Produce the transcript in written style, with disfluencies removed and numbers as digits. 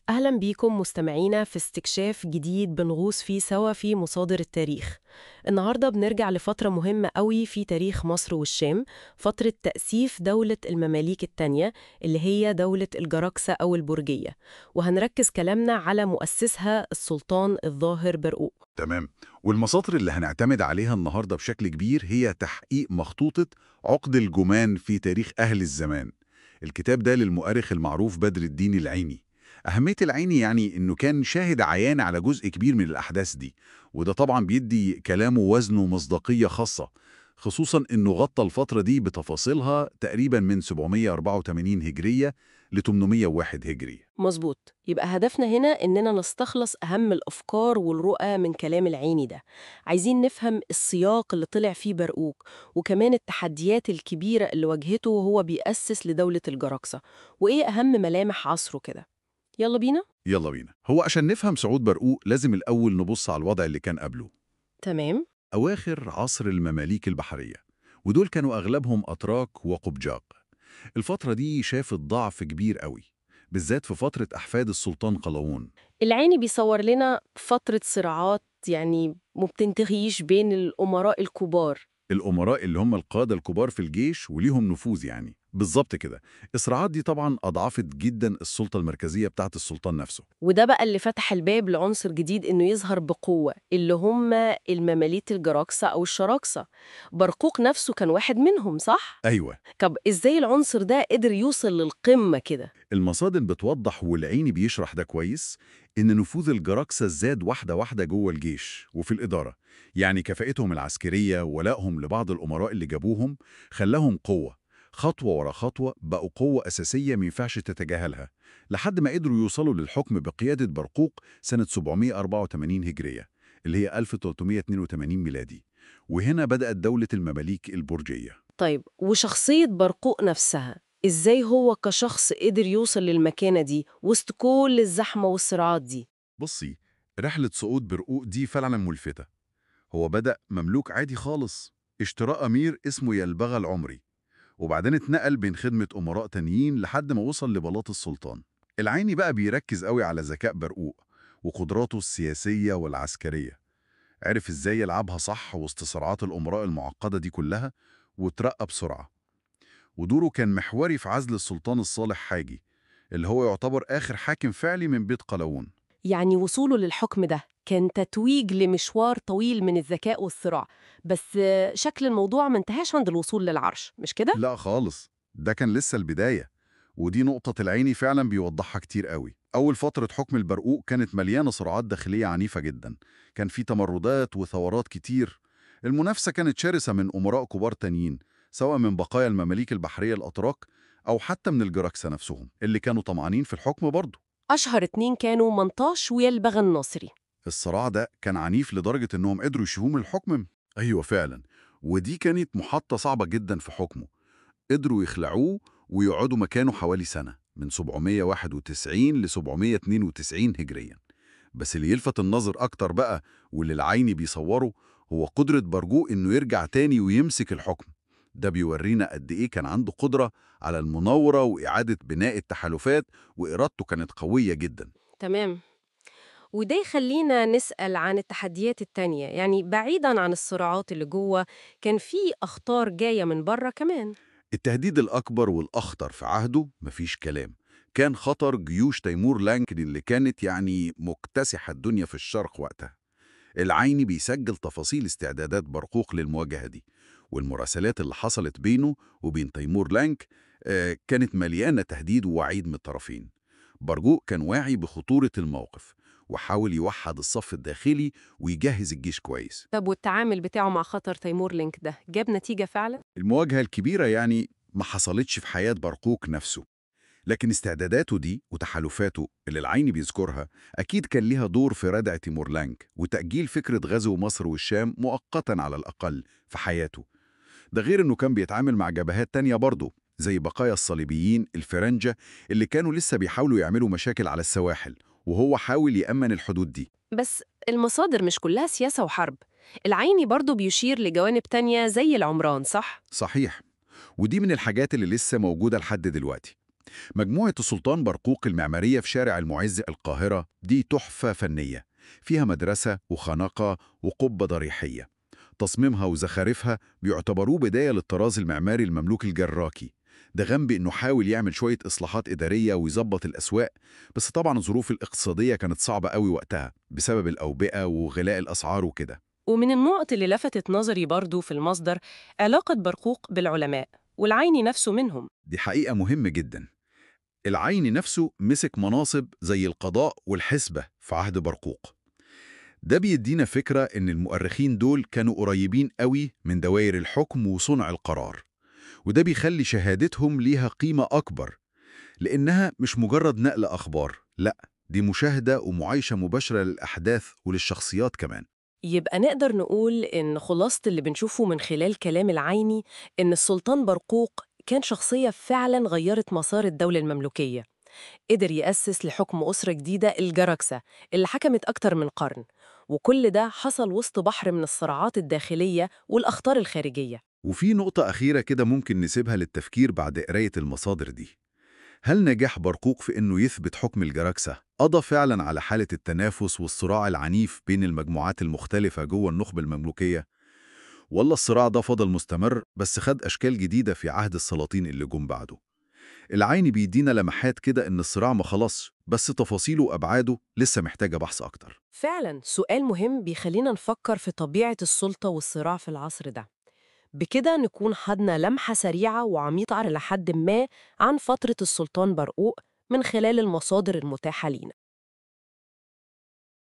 أهلا بيكم مستمعينا في استكشاف جديد بنغوص فيه سوا في مصادر التاريخ. النهاردة بنرجع لفترة مهمة قوي في تاريخ مصر والشام، فترة تأسيس دولة المماليك التانية اللي هي دولة الجراكسة أو البرجية، وهنركز كلامنا على مؤسسها السلطان الظاهر برقوق. تمام. والمصادر اللي هنعتمد عليها النهارده بشكل كبير هي تحقيق مخطوطة عقد الجمان في تاريخ أهل الزمان. الكتاب ده للمؤرخ المعروف بدر الدين العيني. أهمية العيني يعني إنه كان شاهد عيان على جزء كبير من الأحداث دي، وده طبعا بيدي كلامه وزن ومصداقية خاصة، خصوصا إنه غطى الفترة دي بتفاصيلها تقريبا من 784 هجرية ل 801 هجري. مظبوط، يبقى هدفنا هنا إننا نستخلص أهم الأفكار والرؤى من كلام العيني ده. عايزين نفهم السياق اللي طلع فيه برقوق، وكمان التحديات الكبيرة اللي واجهته وهو بيأسس لدولة الجراكسة، وإيه أهم ملامح عصره كده. يلا بينا؟ يلا بينا. هو عشان نفهم صعود برقوق لازم الأول نبص على الوضع اللي كان قبله. تمام. أواخر عصر المماليك البحرية، ودول كانوا أغلبهم أتراك وقبجاق. الفترة دي شافت ضعف كبير قوي، بالذات في فترة أحفاد السلطان قلاوون. العيني بيصور لنا فترة صراعات يعني مبتنتهيش بين الأمراء الكبار. الأمراء اللي هم القادة الكبار في الجيش وليهم نفوذ، يعني بالظبط كده. الصراعات دي طبعا أضعفت جدا السلطة المركزية بتاعت السلطان نفسه. وده بقى اللي فتح الباب لعنصر جديد إنه يظهر بقوة، اللي هم المماليك الجراكسة أو الشراكسة. برقوق نفسه كان واحد منهم، صح؟ أيوة. طب إزاي العنصر ده قدر يوصل للقمة كده؟ المصادر بتوضح والعيني بيشرح ده كويس، إن نفوذ الجراكسة زاد واحدة واحدة جوه الجيش وفي الإدارة. يعني كفاءتهم العسكرية وولائهم لبعض الأمراء اللي جابوهم خلاهم قوة. خطوة ورا خطوة بقوا قوة أساسية مينفعش تتجاهلها، لحد ما قدروا يوصلوا للحكم بقيادة برقوق سنة 784 هجرية، اللي هي 1382 ميلادي. وهنا بدأت دولة المماليك البرجية. طيب وشخصية برقوق نفسها، إزاي هو كشخص قدر يوصل للمكانة دي وسط كل الزحمة والصراعات دي؟ بصي، رحلة صعود برقوق دي فعلا ملفتة. هو بدأ مملوك عادي خالص، اشترى أمير اسمه يلبغى العمري، وبعدين اتنقل بين خدمة أمراء تانيين لحد ما وصل لبلاط السلطان. العيني بقى بيركز قوي على ذكاء برقوق وقدراته السياسية والعسكرية. عرف ازاي يلعبها صح وسط صراعات الأمراء المعقدة دي كلها، وترقى بسرعة. ودوره كان محوري في عزل السلطان الصالح حاجي، اللي هو يعتبر آخر حاكم فعلي من بيت قلاوون. يعني وصوله للحكم ده كان تتويج لمشوار طويل من الذكاء والصراع، بس شكل الموضوع ما انتهاش عند الوصول للعرش، مش كده؟ لا خالص، ده كان لسه البداية. ودي نقطة العيني فعلا بيوضحها كتير قوي. أول فترة حكم البرقوق كانت مليانة صراعات داخلية عنيفة جدا. كان في تمردات وثورات كتير. المنافسة كانت شرسة من أمراء كبار تانيين، سواء من بقايا المماليك البحرية الأتراك أو حتى من الجراكسة نفسهم اللي كانوا طمعانين في الحكم برضه. أشهر اتنين كانوا منطاش ويلبغ الناصري. الصراع ده كان عنيف لدرجة إنهم قدروا يشيلوه من الحكم. أيوة فعلا. ودي كانت محطة صعبة جدا في حكمه. قدروا يخلعوه ويقعدوا مكانه حوالي سنة، من 791 ل 792 هجريا. بس اللي يلفت النظر أكتر بقى، واللي العيني بيصوره، هو قدرة برجوق إنه يرجع تاني ويمسك الحكم. ده بيورينا قد إيه كان عنده قدرة على المناورة وإعادة بناء التحالفات، وإرادته كانت قوية جدا. تمام. وده يخلينا نسأل عن التحديات التانية، يعني بعيداً عن الصراعات اللي جوه، كان في أخطار جاية من بره كمان. التهديد الأكبر والأخطر في عهده مفيش كلام، كان خطر جيوش تيمور لانك اللي كانت يعني مكتسحة الدنيا في الشرق وقتها. العيني بيسجل تفاصيل استعدادات برقوق للمواجهة دي، والمراسلات اللي حصلت بينه وبين تيمور لانك كانت مليانة تهديد ووعيد من الطرفين. برقوق كان واعي بخطورة الموقف، وحاول يوحد الصف الداخلي ويجهز الجيش كويس. طب والتعامل بتاعه مع خطر تيمور لينك ده جاب نتيجة فعلا؟ المواجهة الكبيرة يعني ما حصلتش في حياة برقوق نفسه، لكن استعداداته دي وتحالفاته اللي العيني بيذكرها أكيد كان ليها دور في ردع تيمور لانك وتأجيل فكرة غزو مصر والشام مؤقتا على الأقل في حياته. ده غير إنه كان بيتعامل مع جبهات تانية برضه، زي بقايا الصليبيين الفرنجة اللي كانوا لسه بيحاولوا يعملوا مشاكل على السواحل، وهو حاول يأمن الحدود دي. بس المصادر مش كلها سياسة وحرب، العيني برضو بيشير لجوانب تانية زي العمران، صح؟ صحيح. ودي من الحاجات اللي لسه موجودة لحد دلوقتي. مجموعة السلطان برقوق المعمارية في شارع المعز القاهرة دي تحفة فنية، فيها مدرسة وخناقة وقبة ضريحية. تصميمها وزخارفها بيعتبروه بداية للطراز المعماري المملوكي الجراكي. ده جنب إنه حاول يعمل شوية إصلاحات إدارية ويظبط الأسواق، بس طبعا الظروف الاقتصادية كانت صعبة قوي وقتها بسبب الأوبئة وغلاء الأسعار وكده. ومن النقط اللي لفتت نظري برضو في المصدر علاقة برقوق بالعلماء والعيني نفسه منهم. دي حقيقة مهمة جدا. العيني نفسه مسك مناصب زي القضاء والحسبة في عهد برقوق. ده بيدينا فكرة إن المؤرخين دول كانوا قريبين قوي من دوائر الحكم وصنع القرار، وده بيخلي شهادتهم ليها قيمة أكبر، لأنها مش مجرد نقل أخبار، لأ، دي مشاهدة ومعايشة مباشرة للأحداث وللشخصيات كمان. يبقى نقدر نقول إن خلاصة اللي بنشوفه من خلال كلام العيني إن السلطان برقوق كان شخصية فعلاً غيرت مسار الدولة المملوكية. قدر يأسس لحكم أسرة جديدة الجراكسة اللي حكمت أكتر من قرن، وكل ده حصل وسط بحر من الصراعات الداخلية والأخطار الخارجية. وفي نقطة أخيرة كده ممكن نسيبها للتفكير بعد قراية المصادر دي. هل نجاح برقوق في إنه يثبت حكم الجراكسة قضى فعلاً على حالة التنافس والصراع العنيف بين المجموعات المختلفة جوه النخبة المملوكية؟ ولا الصراع ده فضل مستمر بس خد أشكال جديدة في عهد السلاطين اللي جم بعده؟ العين بيدينا لمحات كده إن الصراع ما خلصش، بس تفاصيله وأبعاده لسه محتاجة بحث أكتر. فعلاً سؤال مهم بيخلينا نفكر في طبيعة السلطة والصراع في العصر ده. بكده نكون خدنا لمحة سريعة وعميقة لحد ما عن فترة السلطان برقوق من خلال المصادر المتاحة لينا.